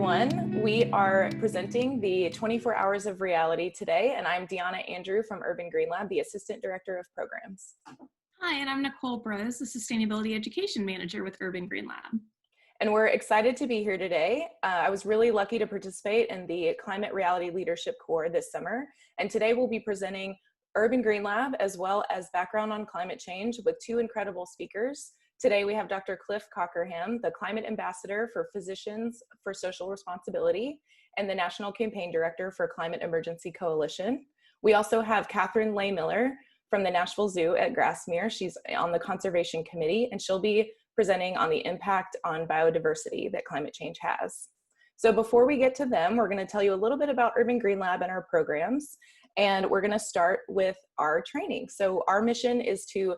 everyone. We are presenting the 24 Hours of Reality today, and I'm Deanna Andrew from Urban Green Lab, the Assistant Director of Programs. Hi, and I'm Nicole Brose, the Sustainability Education Manager with Urban Green Lab. And we're excited to be here today. I was really lucky to participate in the Climate Reality Leadership Corps this summer, and today we'll be presenting Urban Green Lab as well as background on climate change with two incredible speakers. Today we have Dr. Cliff Cockerham, the Climate Ambassador for Physicians for Social Responsibility and the National Campaign Director for Climate Emergency Coalition. We also have Katherine Miller from the Nashville Zoo at Grassmere. She's on the Conservation Committee, and she'll be presenting on the impact on biodiversity that climate change has. So before we get to them, we're going to tell you a little bit about Urban Green Lab and our programs, and we're going to start with our training. So our mission is to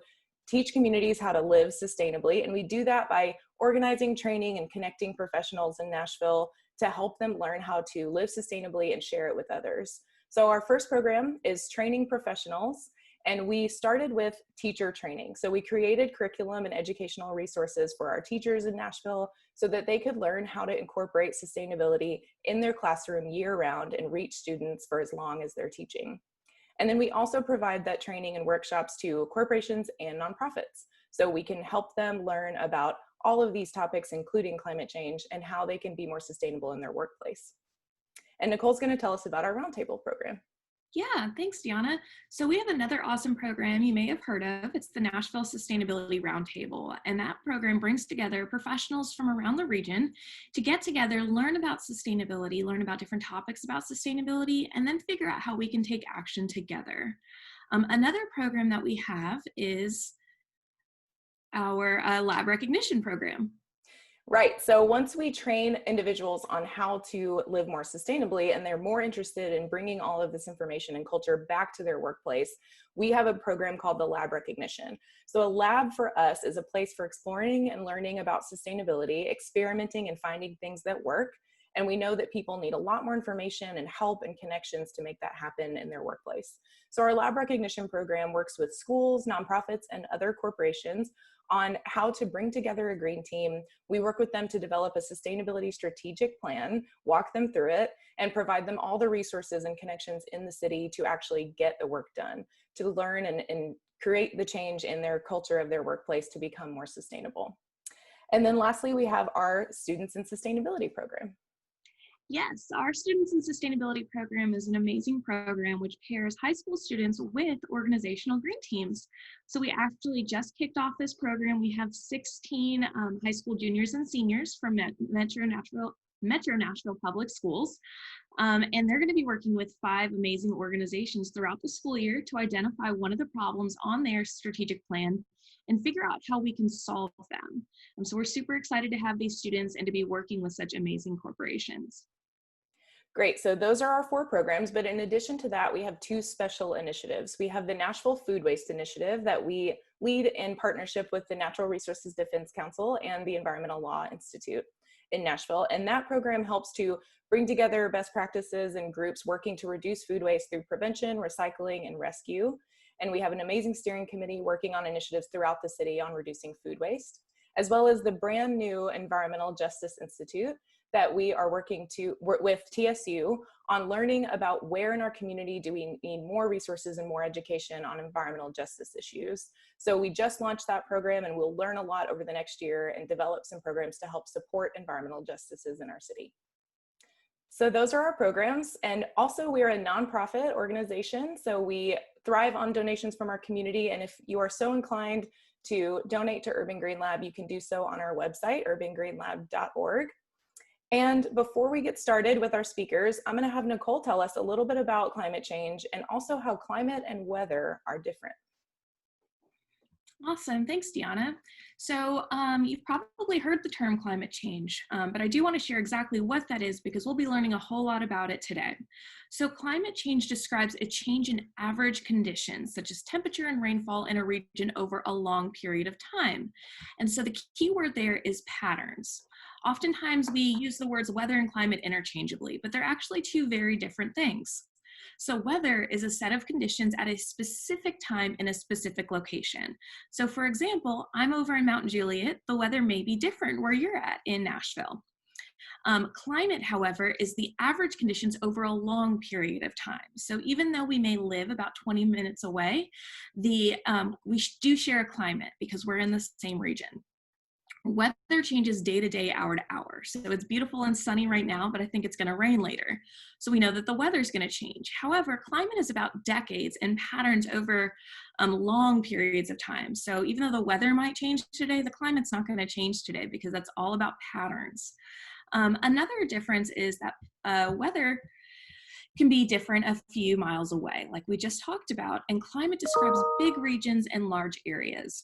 teach communities how to live sustainably, and we do that by organizing training and connecting professionals in Nashville to help them learn how to live sustainably and share it with others. So our first program is training professionals, and we started with teacher training. So we created curriculum and educational resources for our teachers in Nashville so that they could learn how to incorporate sustainability in their classroom year-round and reach students for as long as they're teaching. And then we also provide that training and workshops to corporations and nonprofits, so we can help them learn about all of these topics, including climate change, and how they can be more sustainable in their workplace. And Nicole's going to tell us about our roundtable program. Yeah, thanks, Deanna. So we have another awesome program you may have heard of. It's the Nashville Sustainability Roundtable, and that program brings together professionals from around the region to get together, learn about sustainability, learn about different topics about sustainability, and then figure out how we can take action together. Another program that we have is our lab recognition program. Right, so once we train individuals on how to live more sustainably and they're more interested in bringing all of this information and culture back to their workplace, we have a program called the Lab Recognition. So a lab for us is a place for exploring and learning about sustainability, experimenting and finding things that work. And we know that people need a lot more information and help and connections to make that happen in their workplace. So our Lab Recognition program works with schools, nonprofits, and other corporations on how to bring together a green team. We work with them to develop a sustainability strategic plan, walk them through it, and provide them all the resources and connections in the city to actually get the work done, to learn and create the change in their culture of their workplace to become more sustainable. And then lastly, we have our Students in Sustainability program. Yes, our Students in Sustainability program is an amazing program which pairs high school students with organizational green teams. So we actually just kicked off this program. We have 16 high school juniors and seniors from Metro Nashville Public Schools. And they're going to be working with 5 amazing organizations throughout the school year to identify one of the problems on their strategic plan and figure out how we can solve them. So we're super excited to have these students and to be working with such amazing corporations. Great, so those are our 4 programs, but in addition to that, we have 2 special initiatives. We have the Nashville Food Waste Initiative that we lead in partnership with the Natural Resources Defense Council and the Environmental Law Institute in Nashville. And that program helps to bring together best practices and groups working to reduce food waste through prevention, recycling, and rescue. And we have an amazing steering committee working on initiatives throughout the city on reducing food waste, as well as the brand new Environmental Justice Institute that we are working with TSU on learning about where in our community do we need more resources and more education on environmental justice issues. So we just launched that program, and we'll learn a lot over the next year and develop some programs to help support environmental justices in our city. So those are our programs, and also we're a nonprofit organization, so we thrive on donations from our community, and if you are so inclined to donate to Urban Green Lab, you can do so on our website, urbangreenlab.org. And before we get started with our speakers, I'm going to have Nicole tell us a little bit about climate change and also how climate and weather are different. Awesome, thanks, Deanna. So you've probably heard the term climate change, but I do want to share exactly what that is because we'll be learning a whole lot about it today. So climate change describes a change in average conditions, such as temperature and rainfall in a region over a long period of time. And so the key word there is patterns. Oftentimes we use the words weather and climate interchangeably, but they're actually 2 very different things. So weather is a set of conditions at a specific time in a specific location. So for example, I'm over in Mount Juliet, the weather may be different where you're at in Nashville. Climate, however, is the average conditions over a long period of time. So even though we may live about 20 minutes away, we do share a climate because we're in the same region. Weather changes day to day, hour to hour. So it's beautiful and sunny right now, but I think it's going to rain later. So we know that the weather is going to change. However, climate is about decades and patterns over long periods of time. So even though the weather might change today, the climate's not going to change today because that's all about patterns. Another difference is that weather can be different a few miles away, like we just talked about, and climate describes big regions and large areas.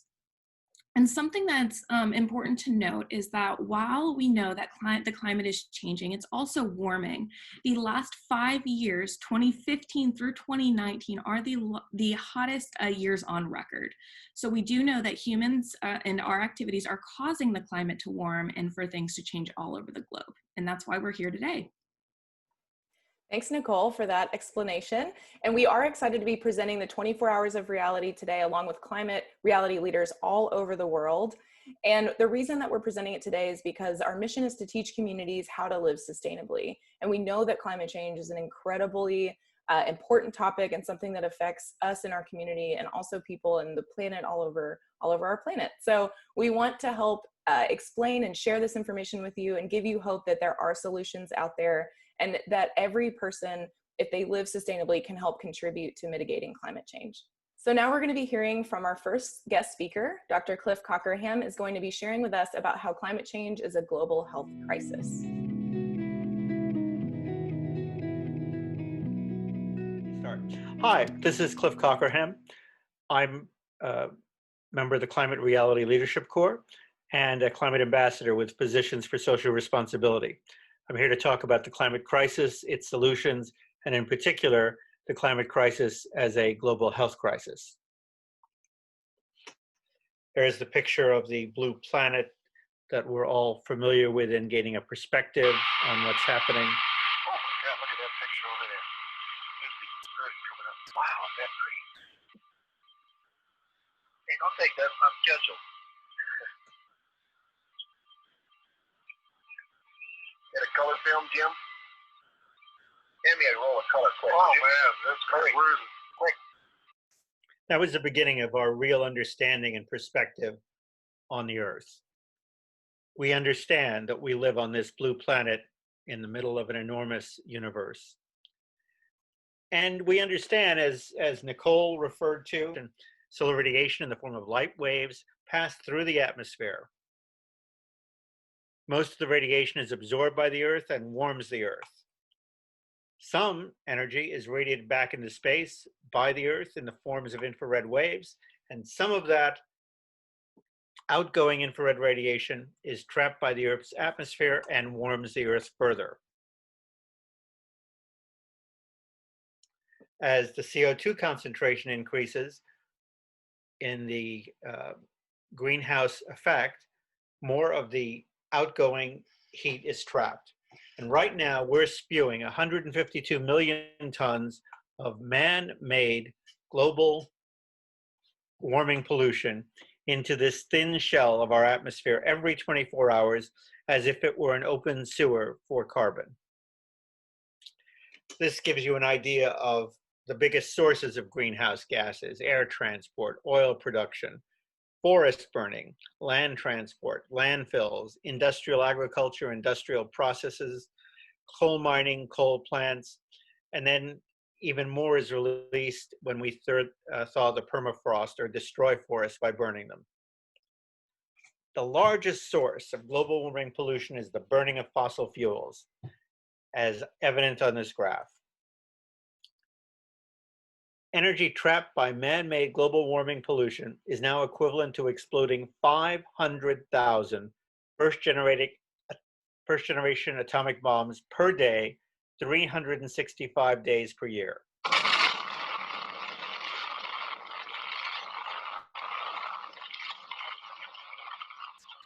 And something that's important to note is that while we know that the climate is changing, it's also warming. The last 5 years, 2015 through 2019, are the hottest years on record. So we do know that humans and our activities are causing the climate to warm and for things to change all over the globe. And that's why we're here today. Thanks, Nicole, for that explanation. And we are excited to be presenting the 24 Hours of Reality today, along with climate reality leaders all over the world. And the reason that we're presenting it today is because our mission is to teach communities how to live sustainably. And we know that climate change is an incredibly important topic and something that affects us in our community and also people and the planet all over our planet. So we want to help explain and share this information with you and give you hope that there are solutions out there and that every person, if they live sustainably, can help contribute to mitigating climate change. So now we're going to be hearing from our first guest speaker. Dr. Cliff Cockerham is going to be sharing with us about how climate change is a global health crisis. Hi, this is Cliff Cockerham. I'm a member of the Climate Reality Leadership Corps and a climate ambassador with positions for social responsibility. I'm here to talk about the climate crisis, its solutions, and in particular, the climate crisis as a global health crisis. There's the picture of the blue planet that we're all familiar with in gaining a perspective on what's happening. Oh my God, look at that picture over there. There's the Earth coming up. Wow, that's pretty. Hey, don't take that, I'm scheduled. Get a color film, Jim? Hand me a roll of color quick. Oh man, that's great. Where is it? Quick. That was the beginning of our real understanding and perspective on the Earth. We understand that we live on this blue planet in the middle of an enormous universe. And we understand, as Nicole referred to, solar radiation in the form of light waves pass through the atmosphere. Most of the radiation is absorbed by the Earth and warms the Earth. Some energy is radiated back into space by the Earth in the forms of infrared waves, and some of that outgoing infrared radiation is trapped by the Earth's atmosphere and warms the Earth further. As the CO2 concentration increases in the greenhouse effect, more of the outgoing heat is trapped. And right now we're spewing 152 million tons of man-made global warming pollution into this thin shell of our atmosphere every 24 hours as if it were an open sewer for carbon. This gives you an idea of the biggest sources of greenhouse gases: air transport, oil production, forest burning, land transport, landfills, industrial agriculture, industrial processes, coal mining, coal plants, and then even more is released when we thaw the permafrost or destroy forests by burning them. The largest source of global warming pollution is the burning of fossil fuels, as evident on this graph. Energy trapped by man-made global warming pollution is now equivalent to exploding 500,000 first-generation atomic bombs per day, 365 days per year.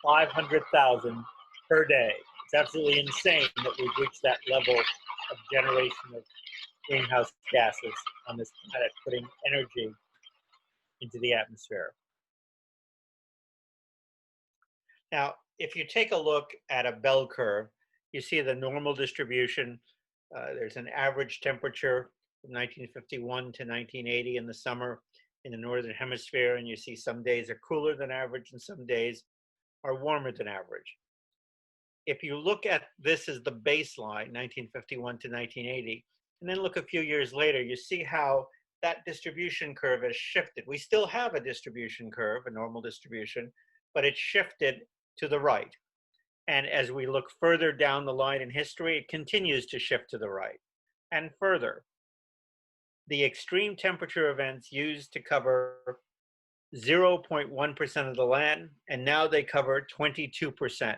500,000 per day. It's absolutely insane that we've reached that level of generation of greenhouse gases on this planet, putting energy into the atmosphere. Now, if you take a look at a bell curve, You see the normal distribution. There's an average temperature from 1951 to 1980 in the summer in the Northern Hemisphere, and you see some days are cooler than average and some days are warmer than average. If you look at this as the baseline, 1951 to 1980, and then look a few years later, you see how that distribution curve has shifted. We still have a distribution curve, a normal distribution, but it's shifted to the right. And as we look further down the line in history, it continues to shift to the right and further. The extreme temperature events used to cover 0.1% of the land, and now they cover 22%.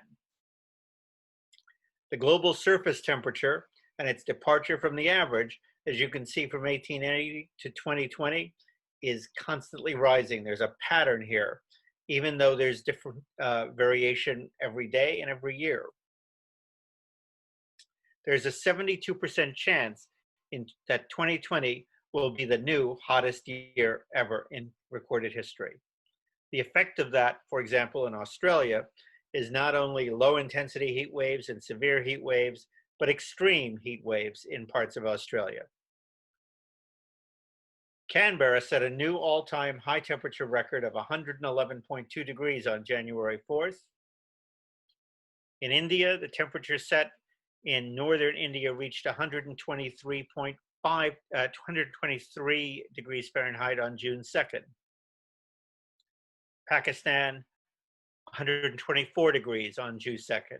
The global surface temperature and its departure from the average, as you can see from 1880 to 2020, is constantly rising. There's a pattern here, even though there's different variation every day and every year. There's a 72% chance that 2020 will be the new hottest year ever in recorded history. The effect of that, for example, in Australia, is not only low intensity heat waves and severe heat waves, but extreme heat waves in parts of Australia. Canberra set a new all-time high temperature record of 111.2 degrees on January 4th. In India, the temperature set in northern India reached 123 degrees Fahrenheit on June 2nd. Pakistan, 124 degrees on June 2nd.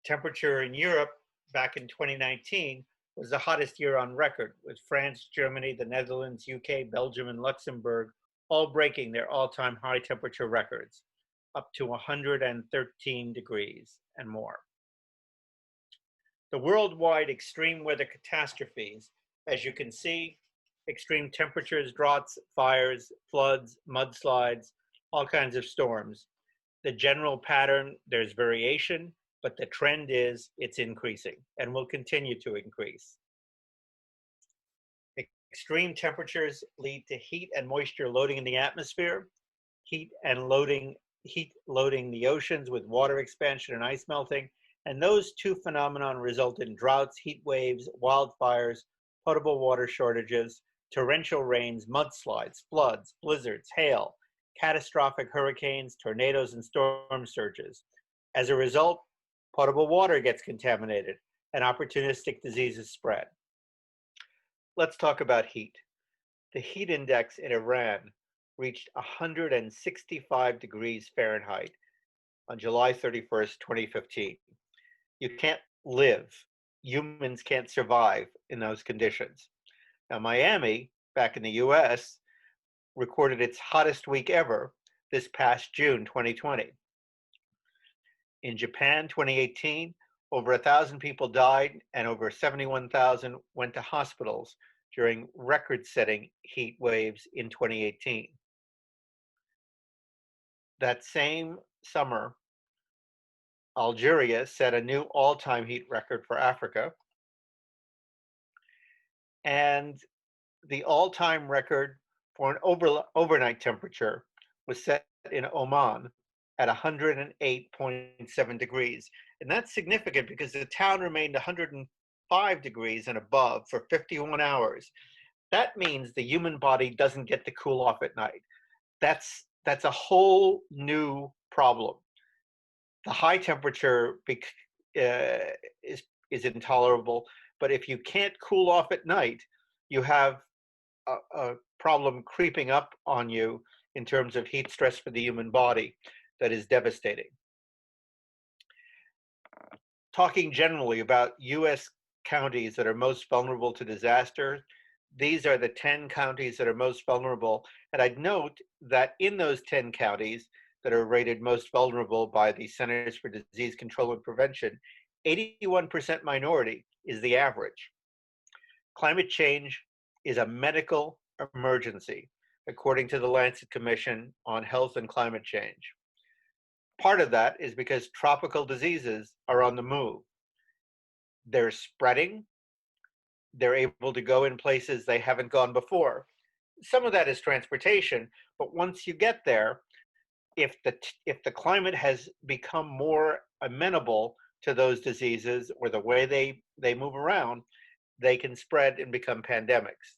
Temperature in Europe back in 2019 was the hottest year on record, with France, Germany, the Netherlands, UK, Belgium, and Luxembourg all breaking their all-time high temperature records, up to 113 degrees and more. The worldwide extreme weather catastrophes, as you can see, extreme temperatures, droughts, fires, floods, mudslides, all kinds of storms. The general pattern, there's variation, but the trend is it's increasing and will continue to increase. Extreme temperatures lead to heat and moisture loading in the atmosphere, heat loading the oceans with water expansion and ice melting, and those two phenomena result in droughts, heat waves, wildfires, potable water shortages, torrential rains, mudslides, floods, blizzards, hail, catastrophic hurricanes, tornadoes, and storm surges. As a result, potable water gets contaminated and opportunistic diseases spread. Let's talk about heat. The heat index in Iran reached 165 degrees Fahrenheit on July 31st, 2015. You can't live, humans can't survive in those conditions. Now, Miami, back in the US, recorded its hottest week ever this past June 2020. In Japan, 2018, over 1,000 people died and over 71,000 went to hospitals during record-setting heat waves in 2018. That same summer, Algeria set a new all-time heat record for Africa. And the all-time record for an overnight temperature was set in Oman at 108.7 degrees. And that's significant because the town remained 105 degrees and above for 51 hours. That means the human body doesn't get to cool off at night. That's a whole new problem. The high temperature is intolerable, but if you can't cool off at night, you have a problem creeping up on you in terms of heat stress for the human body that is devastating. Talking generally about US counties that are most vulnerable to disaster, these are the 10 counties that are most vulnerable. And I'd note that in those 10 counties that are rated most vulnerable by the Centers for Disease Control and Prevention, 81% minority is the average. Climate change is a medical emergency, according to the Lancet Commission on Health and Climate Change. Part of that is because tropical diseases are on the move. They're spreading. They're able to go in places they haven't gone before. Some of that is transportation, but once you get there, if the climate has become more amenable to those diseases or the way they move around, they can spread and become pandemics.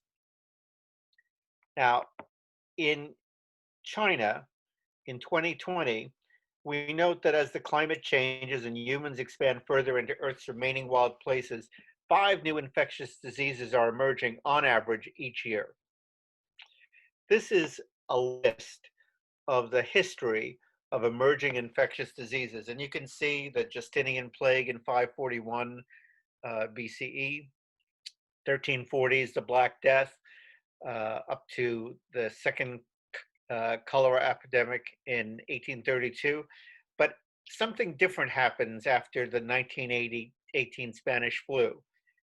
Now, in China, in 2020, we note that as the climate changes and humans expand further into Earth's remaining wild places, 5 new infectious diseases are emerging on average each year. This is a list of the history of emerging infectious diseases. And you can see the Justinian plague in 541 BCE, 1340s, the Black Death, up to the second cholera epidemic in 1832. But something different happens after the 1918 Spanish flu,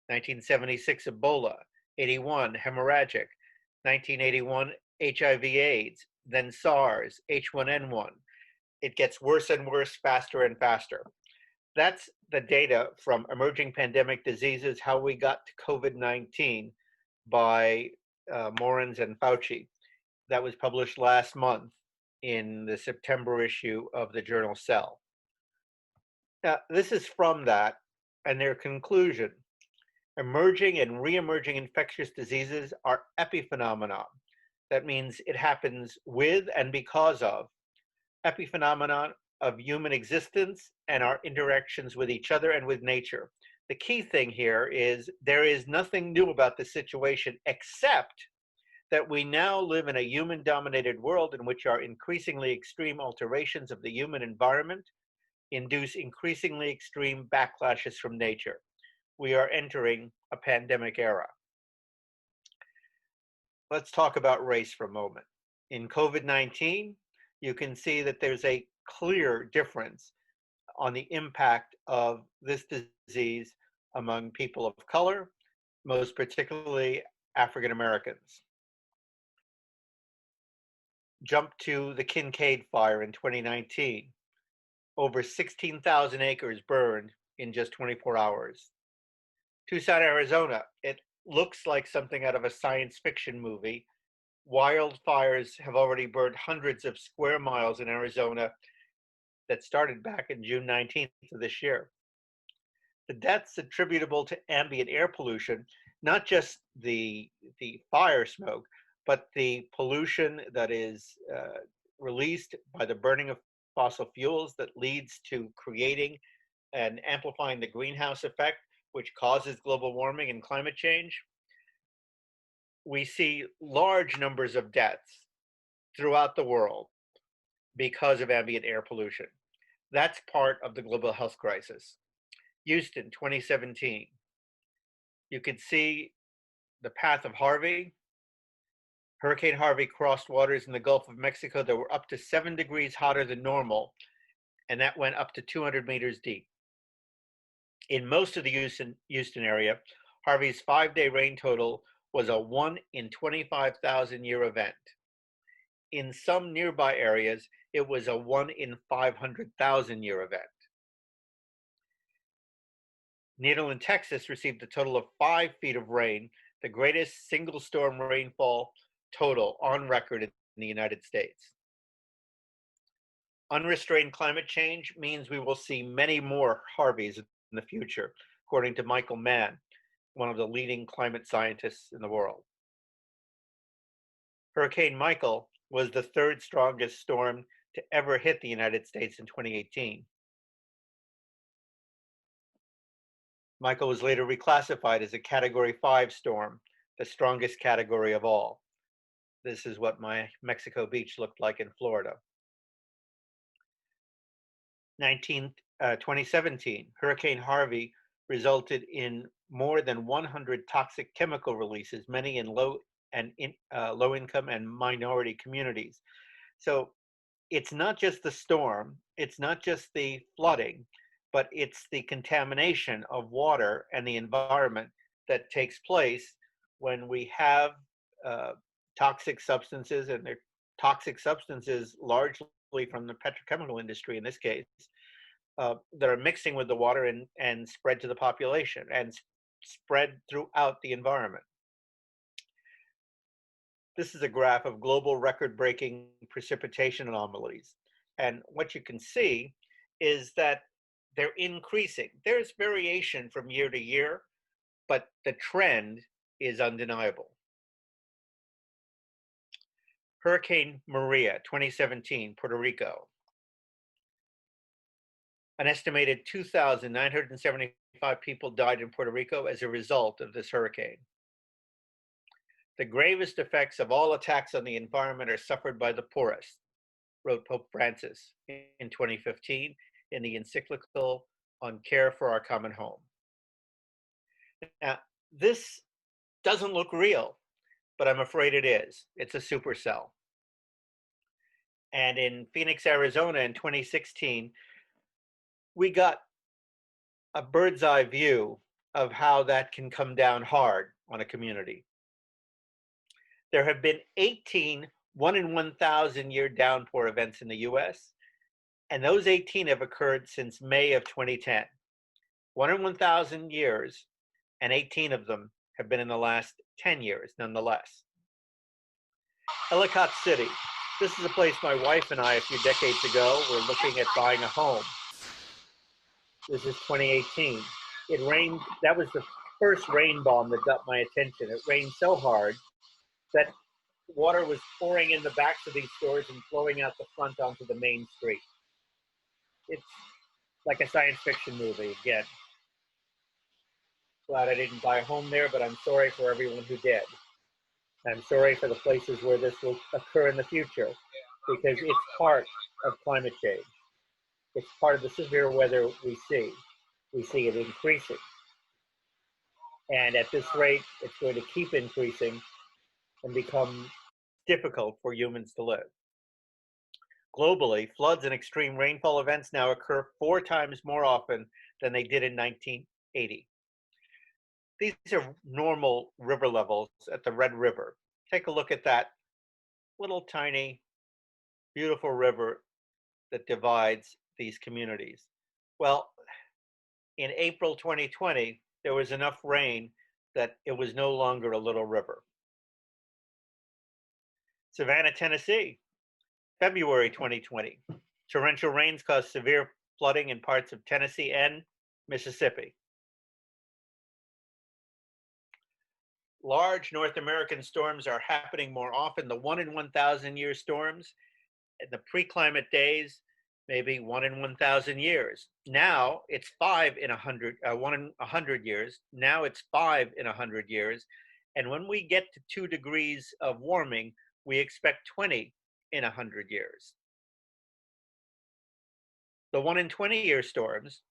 1976 Ebola, 81 hemorrhagic, 1981 HIV/AIDS, then SARS, H1N1. It gets worse and worse, faster and faster. That's the data from Emerging Pandemic Diseases, How We Got to COVID-19 by Morens and Fauci. That was published last month in the September issue of the journal Cell. Now, this is from that and their conclusion. Emerging and re-emerging infectious diseases are epiphenomenon. That means it happens with and because of epiphenomenon of human existence and our interactions with each other and with nature. The key thing here is there is nothing new about the situation except that we now live in a human-dominated world in which our increasingly extreme alterations of the human environment induce increasingly extreme backlashes from nature. We are entering a pandemic era. Let's talk about race for a moment. In COVID-19, you can see that there's a clear difference on the impact of this disease among people of color, most particularly African Americans. Jump to the Kincaid fire in 2019. Over 16,000 acres burned in just 24 hours. Tucson, Arizona, it looks like something out of a science fiction movie. Wildfires have already burned hundreds of square miles in Arizona that started back in June 19th of this year. The deaths attributable to ambient air pollution, not just the fire smoke, but the pollution that is released by the burning of fossil fuels that leads to creating and amplifying the greenhouse effect, which causes global warming and climate change. We see large numbers of deaths throughout the world because of ambient air pollution. That's part of the global health crisis. Houston, 2017. You could see the path of Harvey. Hurricane Harvey crossed waters in the Gulf of Mexico that were up to 7 degrees hotter than normal, and that went up to 200 meters deep. In most of the Houston area, Harvey's 5-day rain total was a 1 in 25,000 year event. In some nearby areas, it was a 1 in 500,000 year event. Nederland, Texas received a total of 5 feet of rain, the greatest single storm rainfall total on record in the United States. Unrestrained climate change means we will see many more Harveys in the future, according to Michael Mann, one of the leading climate scientists in the world. Hurricane Michael was the 3rd strongest storm to ever hit the United States in 2018. Michael was later reclassified as a Category 5 storm, the strongest category of all. This is what my Mexico Beach looked like in Florida. 2017, Hurricane Harvey resulted in more than 100 toxic chemical releases, many in low-income and minority communities. So it's not just the storm, it's not just the flooding, but it's the contamination of water and the environment that takes place when we have toxic substances, and they're toxic substances largely from the petrochemical industry in this case, that are mixing with the water and spread to the population and spread throughout the environment. This is a graph of global record-breaking precipitation anomalies. And what you can see is that they're increasing. There's variation from year to year, but the trend is undeniable. Hurricane Maria, 2017, Puerto Rico. An estimated 2,975 people died in Puerto Rico as a result of this hurricane. The gravest effects of all attacks on the environment are suffered by the poorest, wrote Pope Francis in 2015 in the encyclical on care for our common home. Now, this doesn't look real, but I'm afraid it is. It's a supercell. And in Phoenix, Arizona in 2016, we got a bird's eye view of how that can come down hard on a community. There have been 18 1-in-1,000 year downpour events in the US, and those 18 have occurred since May of 2010. 1-in-1,000 years, and 18 of them have been in the last 10 years, nonetheless. Ellicott City. This is a place my wife and I, a few decades ago, were looking at buying a home. This is 2018. It rained, that was the first rain bomb that got my attention. It rained so hard that water was pouring in the backs of these stores and flowing out the front onto the main street. It's like a science fiction movie again. Glad I didn't buy a home there, but I'm sorry for everyone who did. I'm sorry for the places where this will occur in the future, because it's part of climate change. It's part of the severe weather we see. We see it increasing. And at this rate, it's going to keep increasing and become difficult for humans to live. Globally, floods and extreme rainfall events now occur 4 times more often than they did in 1980. These are normal river levels at the Red River. Take a look at that little tiny, beautiful river that divides these communities. Well, in April 2020, there was enough rain that it was no longer a little river. Savannah, Tennessee, February 2020. Torrential rains caused severe flooding in parts of Tennessee and Mississippi. Large North American storms are happening more often. The 1-in-1,000 year storms in the pre-climate days, maybe 1-in-1,000 years. Now it's 1 in 100 years. Now it's 5 in 100 years. And when we get to 2 degrees of warming, we expect 20 in 100 years. The 1-in-20 year storms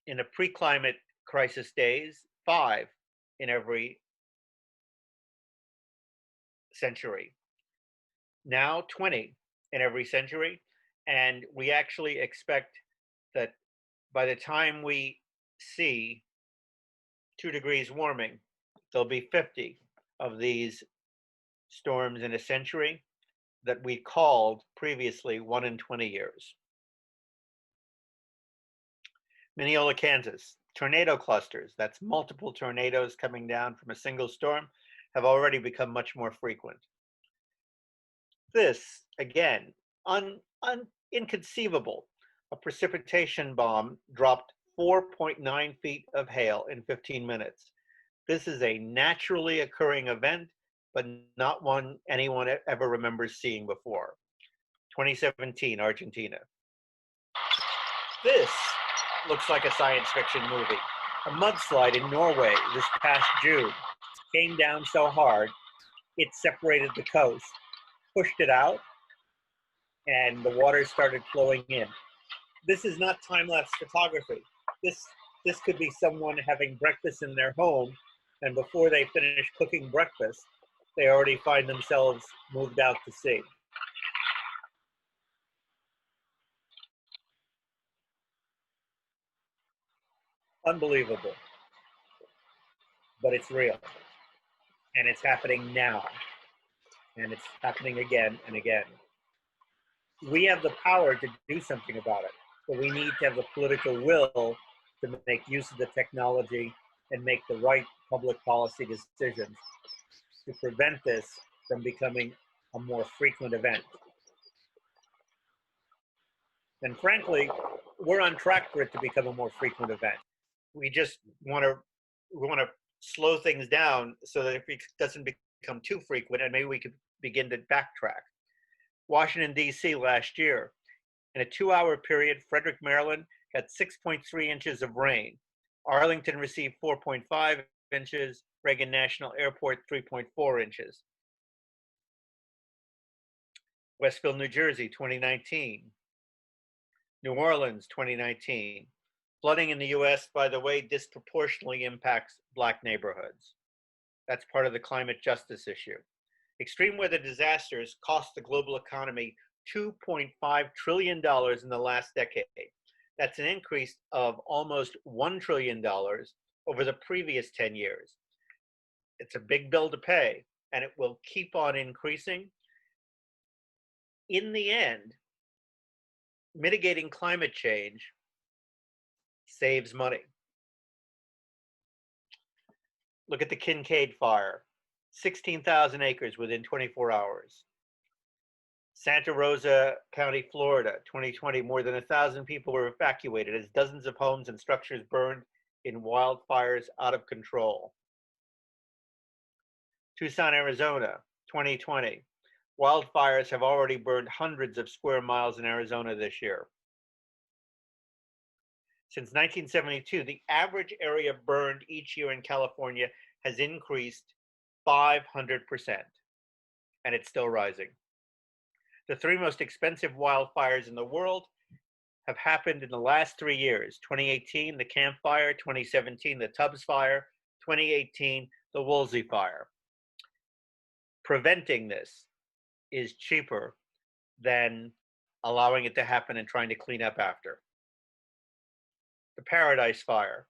in the pre-climate crisis days, 5 in every century. Now 20 in every century, and we actually expect that by the time we see 2 degrees warming, there'll be 50 of these storms in a century that we called previously 1-in-20 years. Mineola, Kansas. Tornado clusters, that's multiple tornadoes coming down from a single storm, have already become much more frequent. This, again, inconceivable. A precipitation bomb dropped 4.9 feet of hail in 15 minutes. This is a naturally occurring event, but not one anyone ever remembers seeing before. 2017, Argentina. This looks like a science fiction movie. A mudslide in Norway this past June came down so hard, it separated the coast, pushed it out, and the water started flowing in. This is not time-lapse photography. This could be someone having breakfast in their home, and before they finish cooking breakfast, they already find themselves moved out to sea. Unbelievable, but it's real, and it's happening now, and it's happening again and again. We have the power to do something about it, but we need to have the political will to make use of the technology and make the right public policy decisions to prevent this from becoming a more frequent event. then frankly, we're on track for it to become a more frequent event. We just want to slow things down so that it doesn't become too frequent, and maybe we could begin to backtrack. Washington, D.C. last year, in a 2-hour period, Frederick, Maryland got 6.3 inches of rain. Arlington received 4.5 inches, Reagan National Airport 3.4 inches. Westville, New Jersey, 2019. New Orleans, 2019. Flooding in the US, by the way, disproportionately impacts Black neighborhoods. That's part of the climate justice issue. Extreme weather disasters cost the global economy $2.5 trillion in the last decade. That's an increase of almost $1 trillion over the previous 10 years. It's a big bill to pay, and it will keep on increasing. In the end, mitigating climate change saves money. Look at the Kincaid fire, 16,000 acres within 24 hours. Santa Rosa County, Florida, 2020, more than 1,000 people were evacuated as dozens of homes and structures burned in wildfires out of control. Tucson, Arizona, 2020. Wildfires have already burned hundreds of square miles in Arizona this year. Since 1972, the average area burned each year in California has increased 500%, and it's still rising. The 3 most expensive wildfires in the world have happened in the last 3 years: 2018, the Camp Fire; 2017, the Tubbs Fire; 2018, the Woolsey Fire. Preventing this is cheaper than allowing it to happen and trying to clean up after. The Paradise Fire.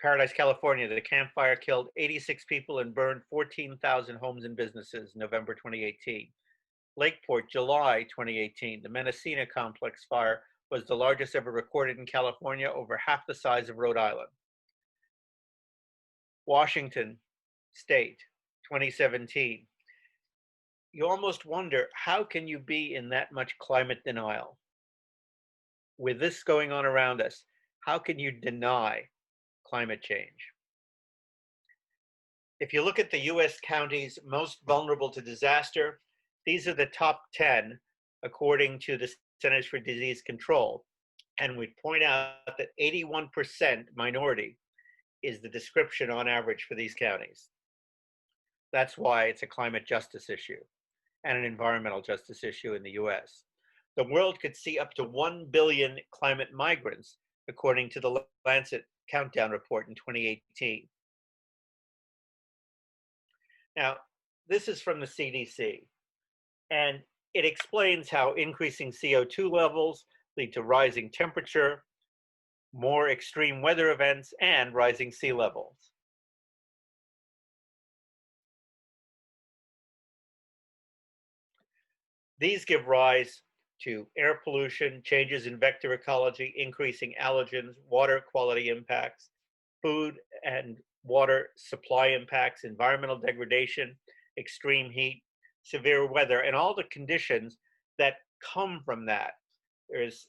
Paradise, California, the Camp Fire killed 86 people and burned 14,000 homes and businesses, November 2018. Lakeport, July 2018, the Mendocino Complex Fire was the largest ever recorded in California, over half the size of Rhode Island. Washington State, 2017. You almost wonder, how can you be in that much climate denial? With this going on around us, how can you deny climate change? If you look at the US counties most vulnerable to disaster, these are the top 10 according to the Centers for Disease Control. And we point out that 81% minority is the description on average for these counties. That's why it's a climate justice issue and an environmental justice issue in the US. The world could see up to 1 billion climate migrants, according to the Lancet Countdown report in 2018. Now, this is from the CDC, and it explains how increasing CO2 levels lead to rising temperature, more extreme weather events, and rising sea levels. These give rise to air pollution, changes in vector ecology, increasing allergens, water quality impacts, food and water supply impacts, environmental degradation, extreme heat, severe weather, and all the conditions that come from that. There's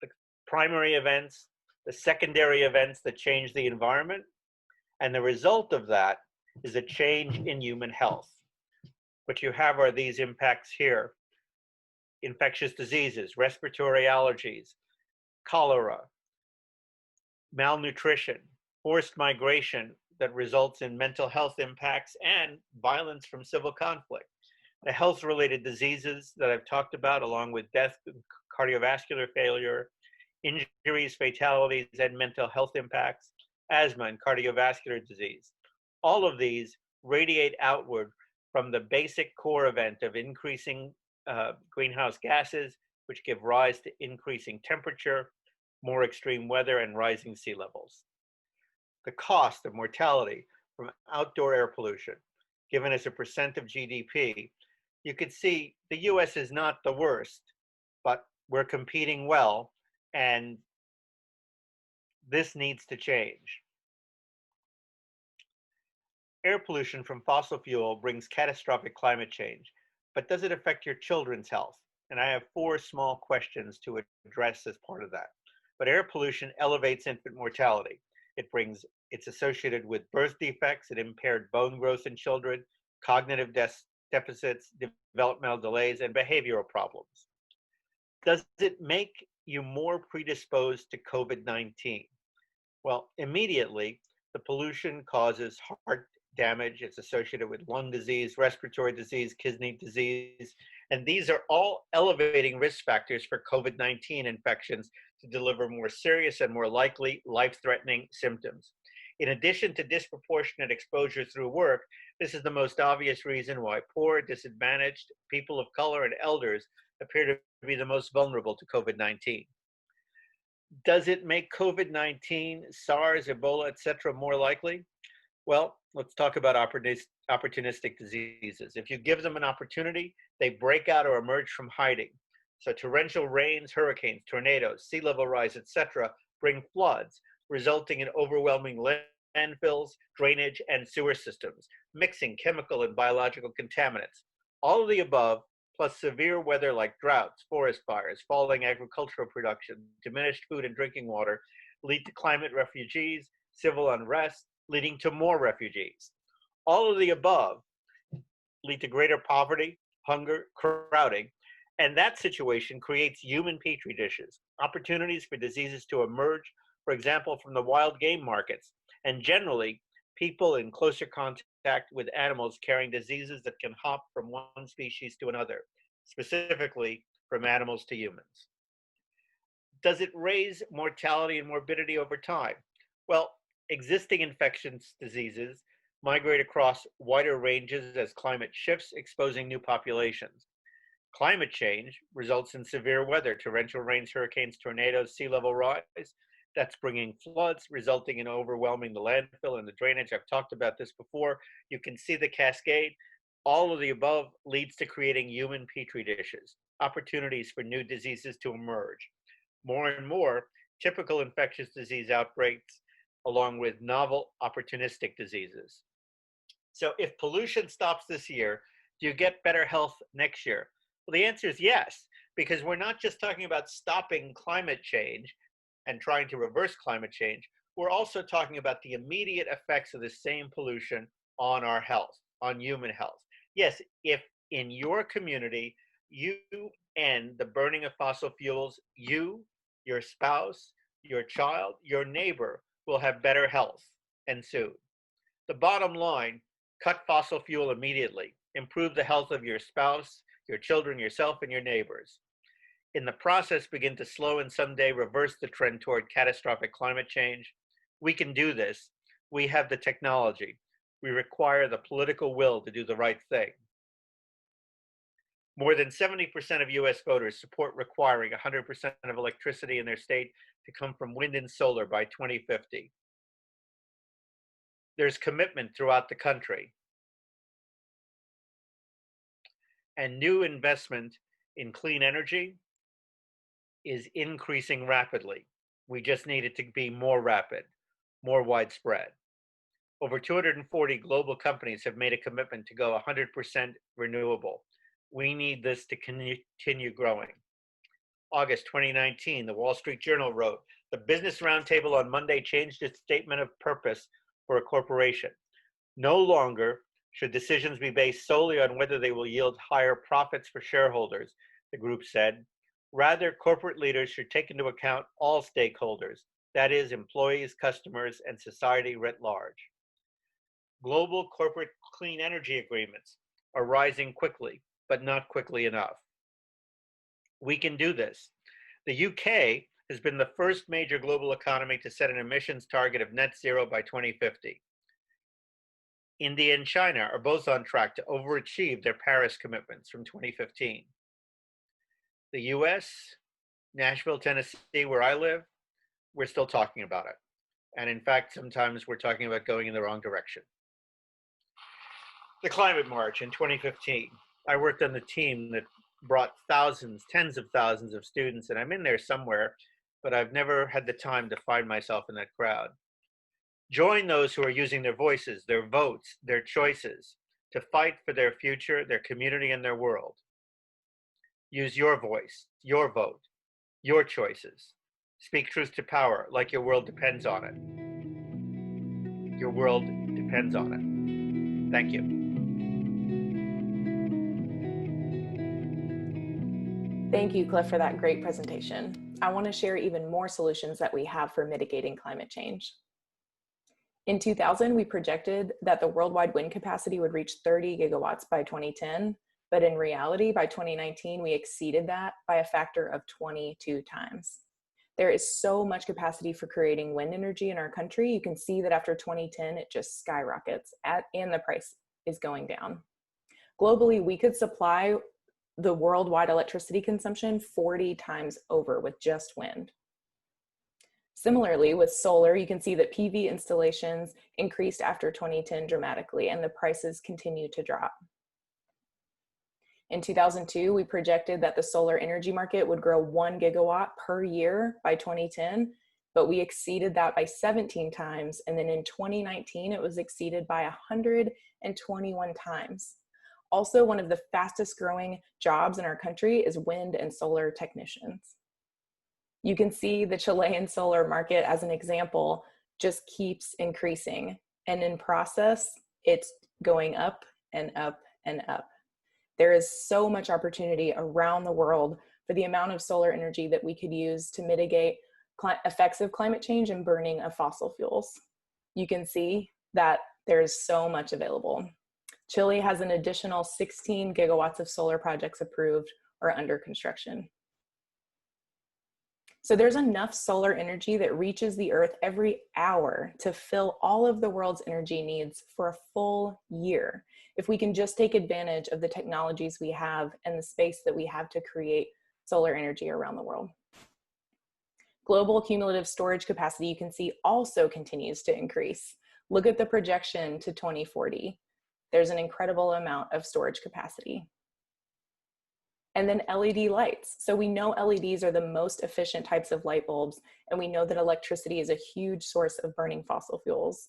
the primary events, the secondary events that change the environment, and the result of that is a change in human health. What you have are these impacts here: infectious diseases, respiratory allergies, cholera, malnutrition, forced migration that results in mental health impacts, and violence from civil conflict. The health-related diseases that I've talked about, along with death, cardiovascular failure, injuries, fatalities, and mental health impacts, asthma and cardiovascular disease. All of these radiate outward from the basic core event of increasing greenhouse gases, which give rise to increasing temperature, more extreme weather, and rising sea levels. The cost of mortality from outdoor air pollution, given as a percent of GDP, you could see the US is not the worst, but we're competing well, and this needs to change. Air pollution from fossil fuel brings catastrophic climate change, but does it affect your children's health? And I have 4 small questions to address as part of that. But air pollution elevates infant mortality. It's associated with birth defects and impaired bone growth in children, cognitive deficits, developmental delays, and behavioral problems. Does it make you more predisposed to COVID-19? Well, immediately, the pollution causes heart damage. It's associated with lung disease, respiratory disease, kidney disease, and these are all elevating risk factors for COVID-19 infections to deliver more serious and more likely life-threatening symptoms. In addition to disproportionate exposure through work, this is the most obvious reason why poor, disadvantaged, people of color, and elders appear to be the most vulnerable to COVID-19. Does it make COVID-19, SARS, Ebola, etc. more likely? Well, let's talk about opportunistic diseases. If you give them an opportunity, they break out or emerge from hiding. So torrential rains, hurricanes, tornadoes, sea level rise, etc. bring floods, resulting in overwhelming landfills, drainage, and sewer systems, mixing chemical and biological contaminants. All of the above, plus severe weather like droughts, forest fires, falling agricultural production, diminished food and drinking water, lead to climate refugees, civil unrest, leading to more refugees. All of the above lead to greater poverty, hunger, crowding, and that situation creates human petri dishes, opportunities for diseases to emerge, for example, from the wild game markets, and generally, people in closer contact with animals carrying diseases that can hop from one species to another, specifically from animals to humans. Does it raise mortality and morbidity over time? Well, existing infectious diseases migrate across wider ranges as climate shifts, exposing new populations. Climate change results in severe weather, torrential rains, hurricanes, tornadoes, sea level rise. That's bringing floods, resulting in overwhelming the landfill and the drainage. I've talked about this before. You can see the cascade. All of the above leads to creating human petri dishes, opportunities for new diseases to emerge. More and more, typical infectious disease outbreaks, along with novel opportunistic diseases. So if pollution stops this year, do you get better health next year? Well, the answer is yes, because we're not just talking about stopping climate change and trying to reverse climate change. We're also talking about the immediate effects of the same pollution on our health, on human health. Yes, if in your community, you end the burning of fossil fuels, you, your spouse, your child, your neighbor will have better health and soon. The bottom line, cut fossil fuel immediately. Improve the health of your spouse, your children, yourself, and your neighbors. In the process, begin to slow and someday reverse the trend toward catastrophic climate change. We can do this. We have the technology. We require the political will to do the right thing. More than 70% of US voters support requiring 100% of electricity in their state to come from wind and solar by 2050. There's commitment throughout the country. And new investment in clean energy is increasing rapidly. We just need it to be more rapid, more widespread. Over 240 global companies have made a commitment to go 100% renewable. We need this to continue growing. August 2019, the Wall Street Journal wrote, the Business Roundtable on Monday changed its statement of purpose for a corporation. No longer should decisions be based solely on whether they will yield higher profits for shareholders, the group said. Rather, corporate leaders should take into account all stakeholders, that is, employees, customers, and society writ large. Global corporate clean energy agreements are rising quickly, but not quickly enough. We can do this. The UK has been the first major global economy to set an emissions target of net zero by 2050. India and China are both on track to overachieve their Paris commitments from 2015. The US, Nashville, Tennessee, where I live, we're still talking about it. And in fact, sometimes we're talking about going in the wrong direction. The Climate March in 2015. I worked on the team that brought thousands, tens of thousands of students, and I'm in there somewhere, but I've never had the time to find myself in that crowd. Join those who are using their voices, their votes, their choices to fight for their future, their community, and their world. Use your voice, your vote, your choices. Speak truth to power like your world depends on it. Your world depends on it. Thank you. Thank you, Cliff, for that great presentation. I want to share even more solutions that we have for mitigating climate change. In 2000, we projected that the worldwide wind capacity would reach 30 gigawatts by 2010, but in reality, by 2019, we exceeded that by a factor of 22 times. There is so much capacity for creating wind energy in our country. You can see that after 2010, it just skyrockets, and the price is going down. Globally, we could supply the worldwide electricity consumption 40 times over with just wind. Similarly, with solar, you can see that PV installations increased after 2010 dramatically, and the prices continue to drop. In 2002, we projected that the solar energy market would grow 1 gigawatt per year by 2010, but we exceeded that by 17 times. And then in 2019, it was exceeded by 121 times. Also, one of the fastest growing jobs in our country is wind and solar technicians. You can see the Chilean solar market as an example just keeps increasing. And in process, it's going up and up and up. There is so much opportunity around the world for the amount of solar energy that we could use to mitigate effects of climate change and burning of fossil fuels. You can see that there's so much available. Chile has an additional 16 gigawatts of solar projects approved or under construction. So there's enough solar energy that reaches the earth every hour to fill all of the world's energy needs for a full year, if we can just take advantage of the technologies we have and the space that we have to create solar energy around the world. Global cumulative storage capacity, you can see, also continues to increase. Look at the projection to 2040. There's an incredible amount of storage capacity. And then LED lights. So we know LEDs are the most efficient types of light bulbs, and we know that electricity is a huge source of burning fossil fuels.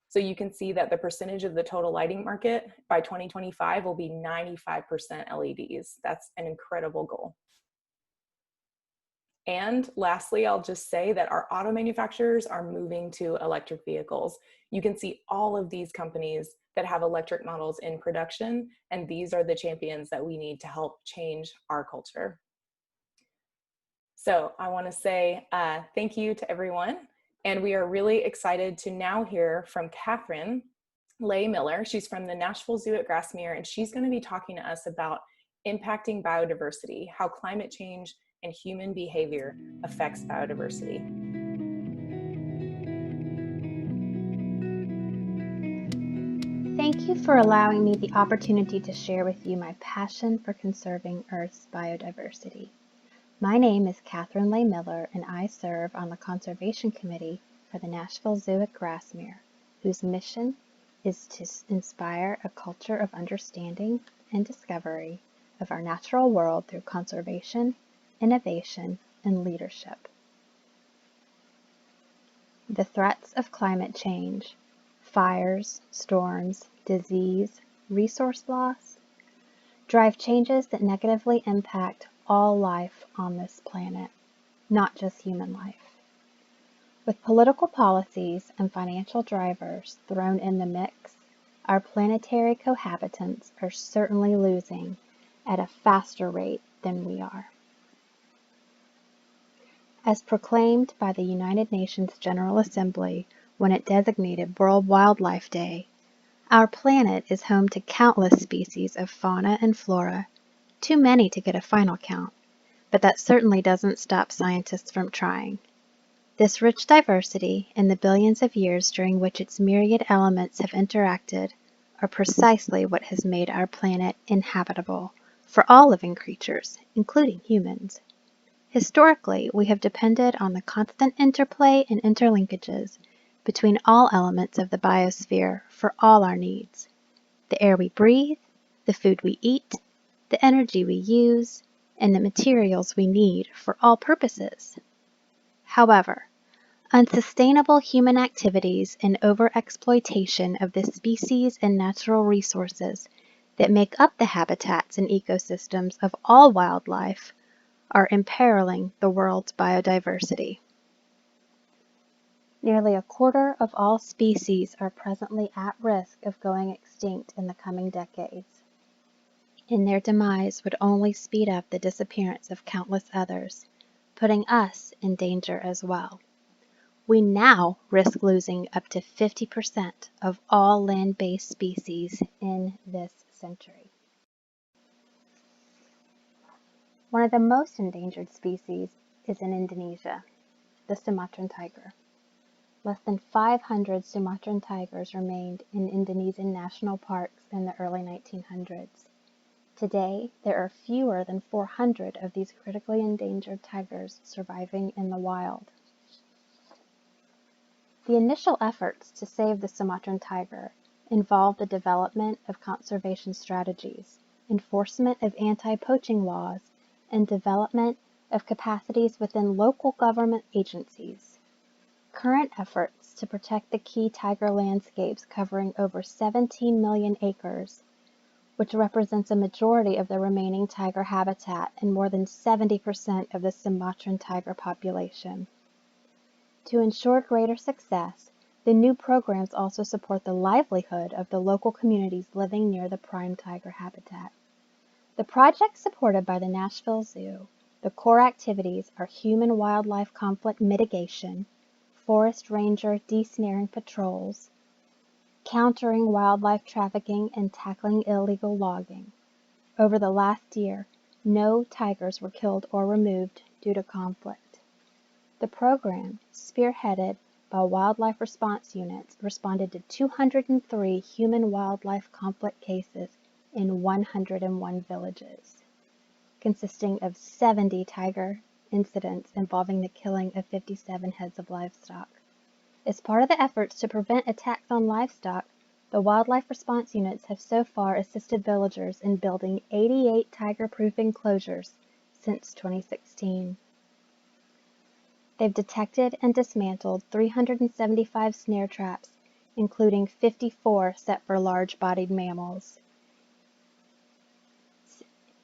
So you can see that the percentage of the total lighting market by 2025 will be 95% LEDs. That's an incredible goal. And lastly, I'll just say that our auto manufacturers are moving to electric vehicles. You can see all of these companies that have electric models in production, and these are the champions that we need to help change our culture. So I want to say thank you to everyone, and we are really excited to now hear from Katherine Miller. She's from the Nashville Zoo at Grasmere, and she's going to be talking to us about impacting biodiversity, how climate change and human behavior affects biodiversity. Thank you for allowing me the opportunity to share with you my passion for conserving Earth's biodiversity. My name is Katherine Miller, and I serve on the Conservation Committee for the Nashville Zoo at Grasmere, whose mission is to inspire a culture of understanding and discovery of our natural world through conservation, innovation, and leadership. The threats of climate change, fires, storms, disease, resource loss, drive changes that negatively impact all life on this planet, not just human life. With political policies and financial drivers thrown in the mix, our planetary cohabitants are certainly losing at a faster rate than we are. As proclaimed by the United Nations General Assembly when it designated World Wildlife Day, our planet is home to countless species of fauna and flora, too many to get a final count, but that certainly doesn't stop scientists from trying. This rich diversity and the billions of years during which its myriad elements have interacted are precisely what has made our planet inhabitable for all living creatures, including humans. Historically, we have depended on the constant interplay and interlinkages between all elements of the biosphere for all our needs. The air we breathe, the food we eat, the energy we use, and the materials we need for all purposes. However, unsustainable human activities and overexploitation of the species and natural resources that make up the habitats and ecosystems of all wildlife are imperiling the world's biodiversity. Nearly a quarter of all species are presently at risk of going extinct in the coming decades, and their demise would only speed up the disappearance of countless others, putting us in danger as well. We now risk losing up to 50% of all land-based species in this century. One of the most endangered species is in Indonesia, the Sumatran tiger. Less than 500 Sumatran tigers remained in Indonesian national parks in the early 1900s. Today, there are fewer than 400 of these critically endangered tigers surviving in the wild. The initial efforts to save the Sumatran tiger involved the development of conservation strategies, enforcement of anti-poaching laws, and development of capacities within local government agencies. Current efforts to protect the key tiger landscapes covering over 17 million acres, which represents a majority of the remaining tiger habitat and more than 70% of the Sumatran tiger population. To ensure greater success, the new programs also support the livelihood of the local communities living near the prime tiger habitat. The projects supported by the Nashville Zoo, the core activities are human-wildlife conflict mitigation, forest ranger desnaring patrols, countering wildlife trafficking, and tackling illegal logging. Over the last year, no tigers were killed or removed due to conflict. The program, spearheaded by wildlife response units, responded to 203 human-wildlife conflict cases in 101 villages, consisting of 70 tiger incidents involving the killing of 57 heads of livestock. As part of the efforts to prevent attacks on livestock, the wildlife response units have so far assisted villagers in building 88 tiger-proof enclosures since 2016. They've detected and dismantled 375 snare traps, including 54 set for large-bodied mammals.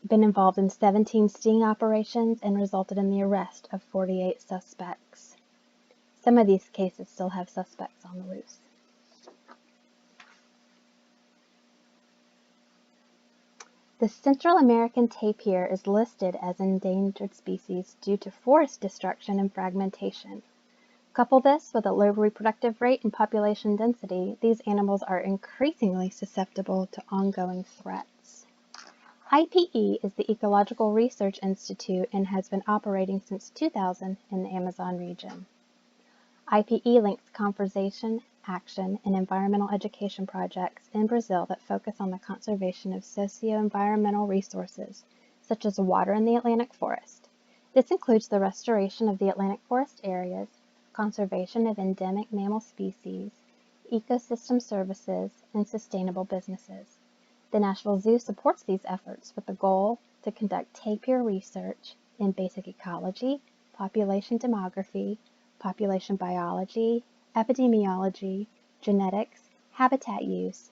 Been involved in 17 sting operations and resulted in the arrest of 48 suspects. Some of these cases still have suspects on the loose. The Central American tapir is listed as an endangered species due to forest destruction and fragmentation. Couple this with a low reproductive rate and population density, these animals are increasingly susceptible to ongoing threats. IPE is the Ecological Research Institute and has been operating since 2000 in the Amazon region. IPE links conservation, action, and environmental education projects in Brazil that focus on the conservation of socio-environmental resources, such as water in the Atlantic forest. This includes the restoration of the Atlantic forest areas, conservation of endemic mammal species, ecosystem services, and sustainable businesses. The Nashville Zoo supports these efforts with the goal to conduct tapir research in basic ecology, population demography, population biology, epidemiology, genetics, habitat use,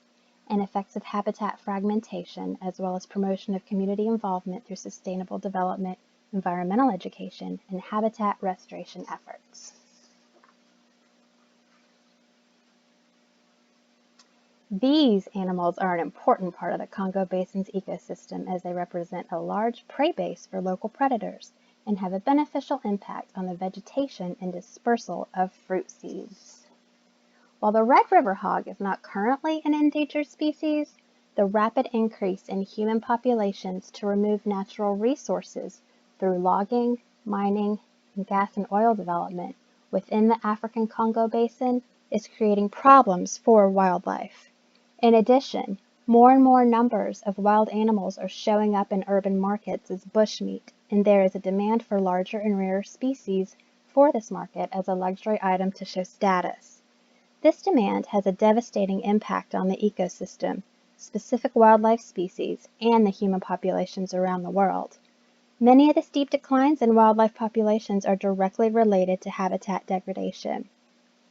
and effects of habitat fragmentation, as well as promotion of community involvement through sustainable development, environmental education, and habitat restoration efforts. These animals are an important part of the Congo Basin's ecosystem as they represent a large prey base for local predators and have a beneficial impact on the vegetation and dispersal of fruit seeds. While the red river hog is not currently an endangered species, the rapid increase in human populations to remove natural resources through logging, mining, and gas and oil development within the African Congo Basin is creating problems for wildlife. In addition, more and more numbers of wild animals are showing up in urban markets as bushmeat, and there is a demand for larger and rarer species for this market as a luxury item to show status. This demand has a devastating impact on the ecosystem, specific wildlife species, and the human populations around the world. Many of the steep declines in wildlife populations are directly related to habitat degradation.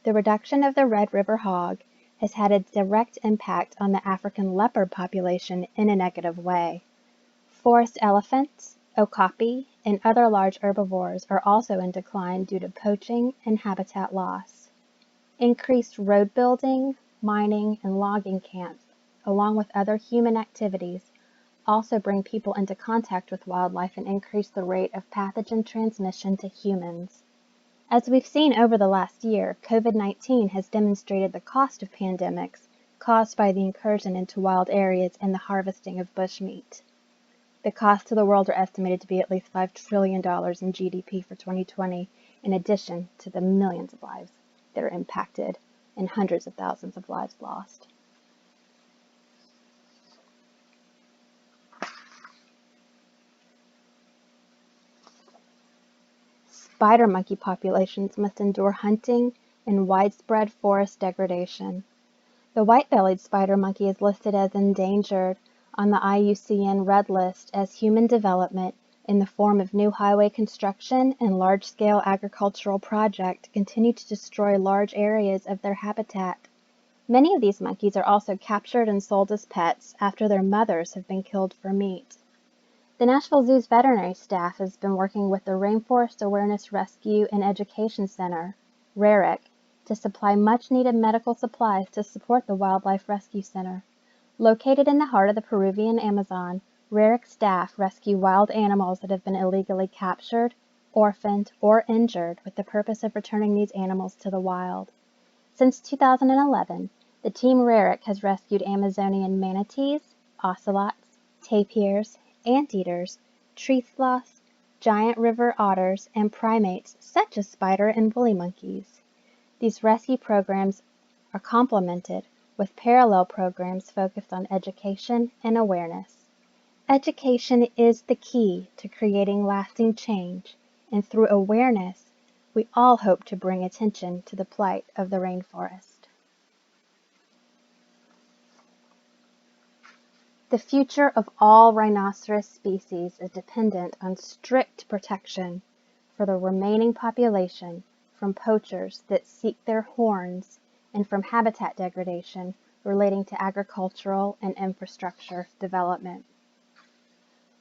The reduction of the red river hog has had a direct impact on the African leopard population in a negative way. Forest elephants, okapi, and other large herbivores are also in decline due to poaching and habitat loss. Increased road building, mining, and logging camps, along with other human activities, also bring people into contact with wildlife and increase the rate of pathogen transmission to humans. As we've seen over the last year, COVID-19 has demonstrated the cost of pandemics caused by the incursion into wild areas and the harvesting of bushmeat. The costs to the world are estimated to be at least $5 trillion in GDP for 2020, in addition to the millions of lives that are impacted and hundreds of thousands of lives lost. Spider monkey populations must endure hunting and widespread forest degradation. The white-bellied spider monkey is listed as endangered on the IUCN Red List as human development in the form of new highway construction and large-scale agricultural projects continue to destroy large areas of their habitat. Many of these monkeys are also captured and sold as pets after their mothers have been killed for meat. The Nashville Zoo's veterinary staff has been working with the Rainforest Awareness Rescue and Education Center, RAREC, to supply much-needed medical supplies to support the Wildlife Rescue Center. Located in the heart of the Peruvian Amazon, RAREC staff rescue wild animals that have been illegally captured, orphaned, or injured with the purpose of returning these animals to the wild. Since 2011, the team RAREC has rescued Amazonian manatees, ocelots, tapirs, anteaters, tree sloths, giant river otters, and primates such as spider and woolly monkeys. These rescue programs are complemented with parallel programs focused on education and awareness. Education is the key to creating lasting change, and through awareness, we all hope to bring attention to the plight of the rainforest. The future of all rhinoceros species is dependent on strict protection for the remaining population from poachers that seek their horns and from habitat degradation relating to agricultural and infrastructure development.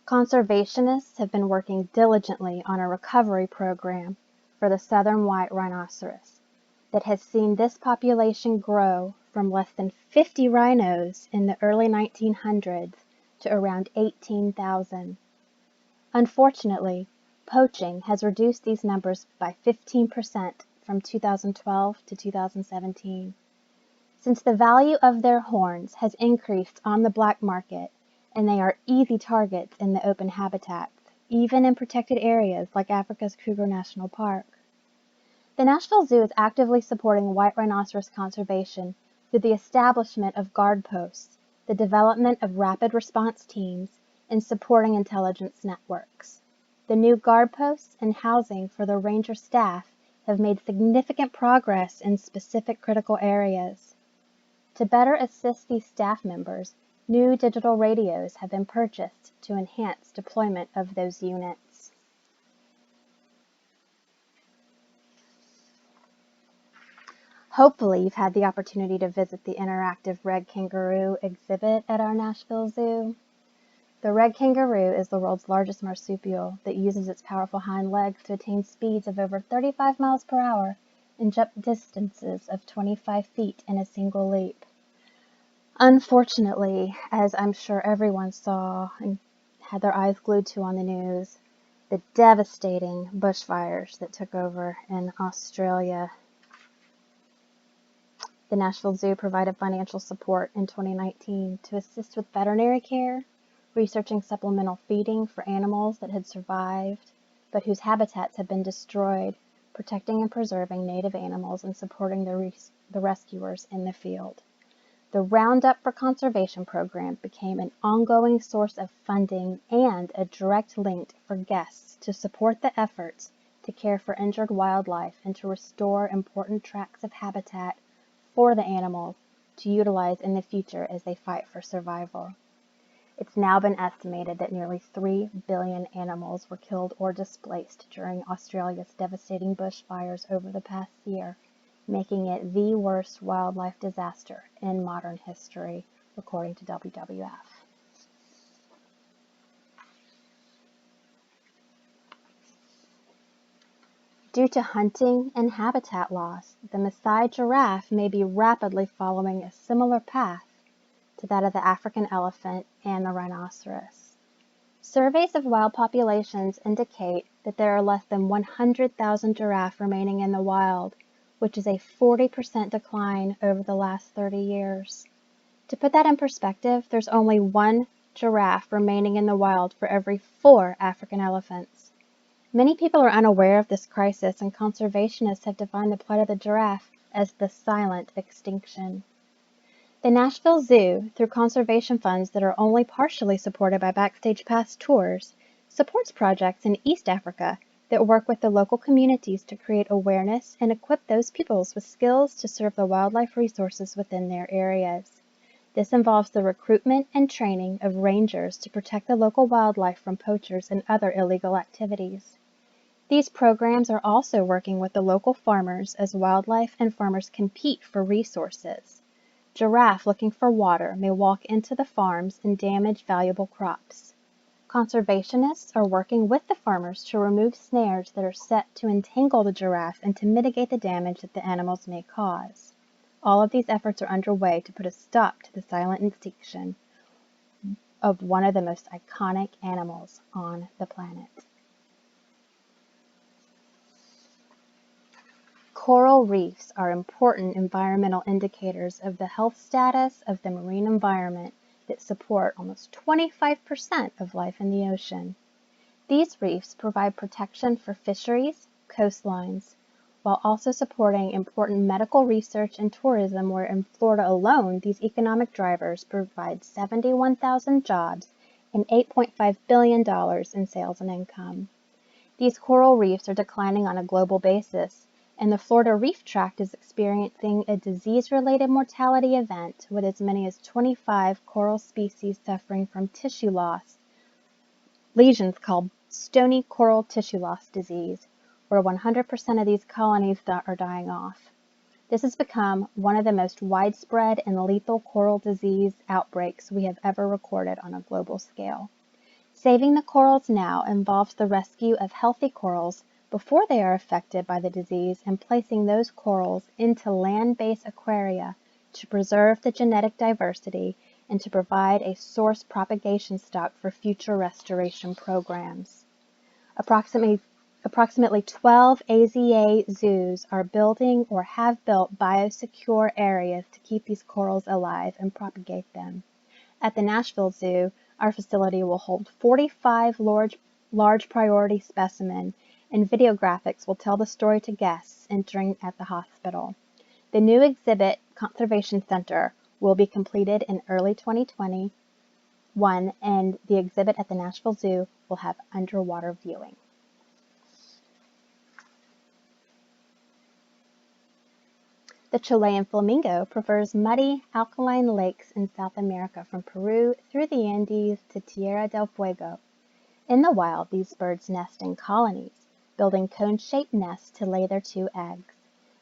Conservationists have been working diligently on a recovery program for the southern white rhinoceros that has seen this population grow from less than 50 rhinos in the early 1900s to around 18,000. Unfortunately, poaching has reduced these numbers by 15% from 2012 to 2017. Since the value of their horns has increased on the black market and they are easy targets in the open habitats, even in protected areas like Africa's Kruger National Park. The Nashville Zoo is actively supporting white rhinoceros conservation through the establishment of guard posts, the development of rapid response teams, and supporting intelligence networks. The new guard posts and housing for the ranger staff have made significant progress in specific critical areas. To better assist these staff members, new digital radios have been purchased to enhance deployment of those units. Hopefully you've had the opportunity to visit the interactive red kangaroo exhibit at our Nashville Zoo. The red kangaroo is the world's largest marsupial that uses its powerful hind legs to attain speeds of over 35 miles per hour and jump distances of 25 feet in a single leap. Unfortunately, as I'm sure everyone saw and had their eyes glued to on the news, the devastating bushfires that took over in Australia. The Nashville Zoo provided financial support in 2019 to assist with veterinary care, researching supplemental feeding for animals that had survived, but whose habitats had been destroyed, protecting and preserving native animals, and supporting the rescuers in the field. The Roundup for Conservation program became an ongoing source of funding and a direct link for guests to support the efforts to care for injured wildlife and to restore important tracts of habitat for the animals to utilize in the future as they fight for survival. It's now been estimated that nearly 3 billion animals were killed or displaced during Australia's devastating bushfires over the past year, making it the worst wildlife disaster in modern history, according to WWF. Due to hunting and habitat loss, the Maasai giraffe may be rapidly following a similar path to that of the African elephant and the rhinoceros. Surveys of wild populations indicate that there are less than 100,000 giraffe remaining in the wild, which is a 40% decline over the last 30 years. To put that in perspective, there's only one giraffe remaining in the wild for every 4 African elephants. Many people are unaware of this crisis, and conservationists have defined the plight of the giraffe as the silent extinction. The Nashville Zoo, through conservation funds that are only partially supported by Backstage Pass tours, supports projects in East Africa that work with the local communities to create awareness and equip those peoples with skills to serve the wildlife resources within their areas. This involves the recruitment and training of rangers to protect the local wildlife from poachers and other illegal activities. These programs are also working with the local farmers as wildlife and farmers compete for resources. Giraffe looking for water may walk into the farms and damage valuable crops. Conservationists are working with the farmers to remove snares that are set to entangle the giraffe and to mitigate the damage that the animals may cause. All of these efforts are underway to put a stop to the silent extinction of one of the most iconic animals on the planet. Coral reefs are important environmental indicators of the health status of the marine environment that support almost 25% of life in the ocean. These reefs provide protection for fisheries, coastlines, while also supporting important medical research and tourism, where in Florida alone, these economic drivers provide 71,000 jobs and $8.5 billion in sales and income. These coral reefs are declining on a global basis, and the Florida Reef Tract is experiencing a disease-related mortality event with as many as 25 coral species suffering from tissue loss, lesions called stony coral tissue loss disease, where 100% of these colonies are dying off. This has become one of the most widespread and lethal coral disease outbreaks we have ever recorded on a global scale. Saving the corals now involves the rescue of healthy corals before they are affected by the disease and placing those corals into land-based aquaria to preserve the genetic diversity and to provide a source propagation stock for future restoration programs. Approximately 12 AZA zoos are building or have built biosecure areas to keep these corals alive and propagate them. At the Nashville Zoo, our facility will hold 45 large priority specimens, and video graphics will tell the story to guests entering at the hospital. The new exhibit conservation center will be completed in early 2021, and the exhibit at the Nashville Zoo will have underwater viewing. The Chilean flamingo prefers muddy, alkaline lakes in South America from Peru through the Andes to Tierra del Fuego. In the wild, these birds nest in colonies, building cone-shaped nests to lay their 2 eggs.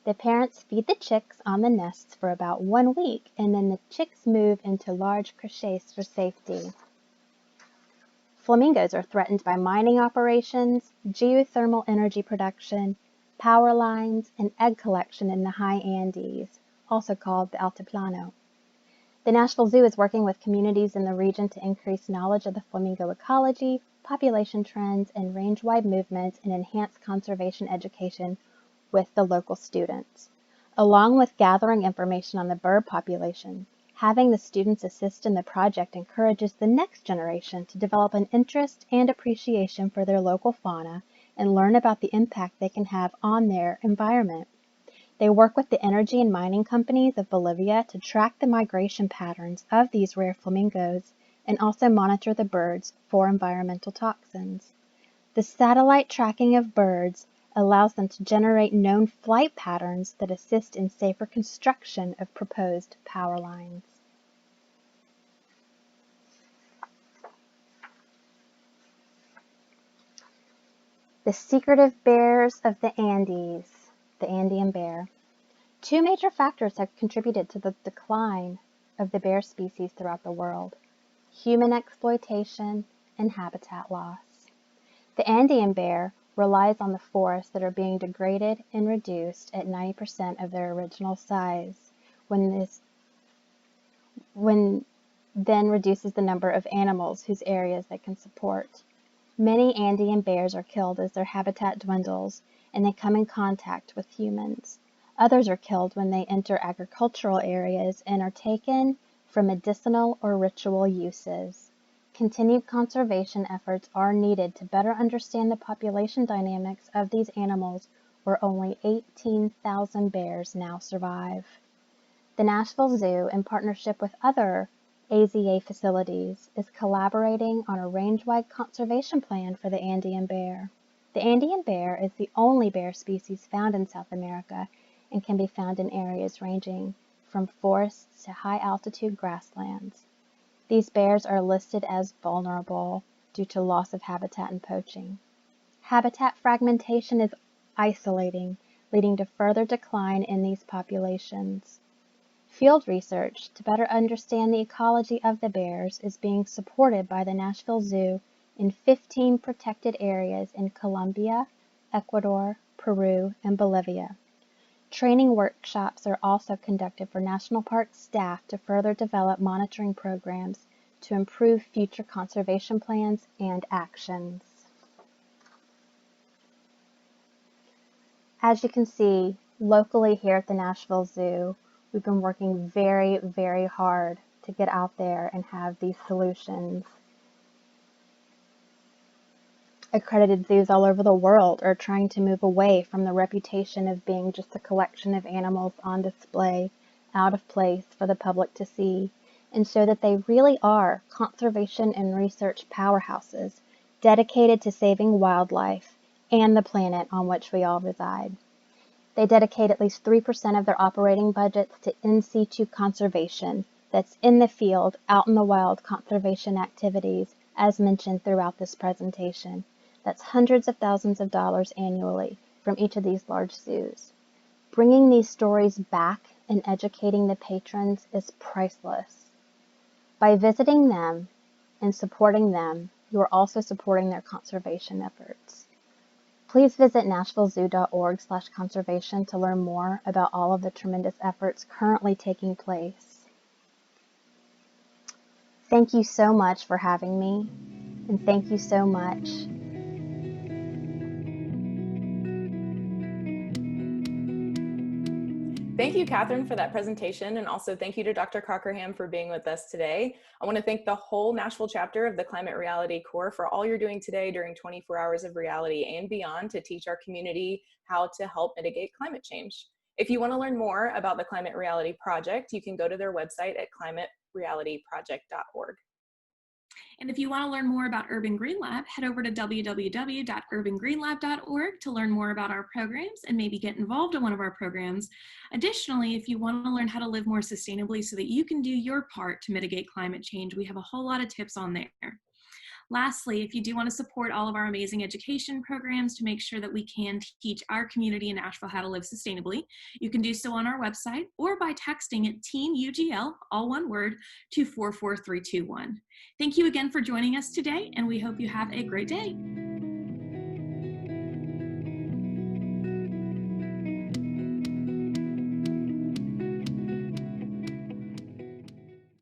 The parents feed the chicks on the nests for about 1 week, and then the chicks move into large creches for safety. Flamingos are threatened by mining operations, geothermal energy production, power lines, and egg collection in the high Andes, also called the Altiplano. The Nashville Zoo is working with communities in the region to increase knowledge of the flamingo ecology, population trends, and range-wide movements, and enhance conservation education with the local students. Along with gathering information on the bird population, having the students assist in the project encourages the next generation to develop an interest and appreciation for their local fauna and learn about the impact they can have on their environment. They work with the energy and mining companies of Bolivia to track the migration patterns of these rare flamingos and also monitor the birds for environmental toxins. The satellite tracking of birds allows them to generate known flight patterns that assist in safer construction of proposed power lines. The secretive bears of the Andes, the Andean bear. Two major factors have contributed to the decline of the bear species throughout the world: human exploitation and habitat loss. The Andean bear relies on the forests that are being degraded and reduced at 90% of their original size, when then reduces the number of animals whose areas they can support. Many Andean bears are killed as their habitat dwindles and they come in contact with humans. Others are killed when they enter agricultural areas and are taken for medicinal or ritual uses. Continued conservation efforts are needed to better understand the population dynamics of these animals, where only 18,000 bears now survive. The Nashville Zoo, in partnership with other AZA facilities, is collaborating on a range-wide conservation plan for the Andean bear. The Andean bear is the only bear species found in South America and can be found in areas ranging from forests to high-altitude grasslands. These bears are listed as vulnerable due to loss of habitat and poaching. Habitat fragmentation is isolating, leading to further decline in these populations. Field research to better understand the ecology of the bears is being supported by the Nashville Zoo in 15 protected areas in Colombia, Ecuador, Peru, and Bolivia. Training workshops are also conducted for national park staff to further develop monitoring programs to improve future conservation plans and actions. As you can see, locally here at the Nashville Zoo, we've been working very, very hard to get out there and have these solutions. Accredited zoos all over the world are trying to move away from the reputation of being just a collection of animals on display, out of place for the public to see, and show that they really are conservation and research powerhouses dedicated to saving wildlife and the planet on which we all reside. They dedicate at least 3% of their operating budgets to NC2 Conservation, that's in the field, out in the wild conservation activities, as mentioned throughout this presentation. That's hundreds of thousands of dollars annually from each of these large zoos. Bringing these stories back and educating the patrons is priceless. By visiting them and supporting them, you are also supporting their conservation efforts. Please visit nashvillezoo.org/conservation to learn more about all of the tremendous efforts currently taking place. Thank you so much for having me, and thank you so much. Thank you, Katherine, for that presentation, and also thank you to Dr. Cockerham for being with us today. I want to thank the whole Nashville chapter of the Climate Reality Corps for all you're doing today during 24 hours of reality and beyond to teach our community how to help mitigate climate change. If you want to learn more about the Climate Reality Project, you can go to their website at climaterealityproject.org. And if you want to learn more about Urban Green Lab, head over to www.urbangreenlab.org to learn more about our programs and maybe get involved in one of our programs. Additionally, if you want to learn how to live more sustainably so that you can do your part to mitigate climate change, we have a whole lot of tips on there. Lastly, if you do want to support all of our amazing education programs to make sure that we can teach our community in Nashville how to live sustainably, you can do so on our website or by texting at TeenUGL, all one word, to 44321. Thank you again for joining us today, and we hope you have a great day.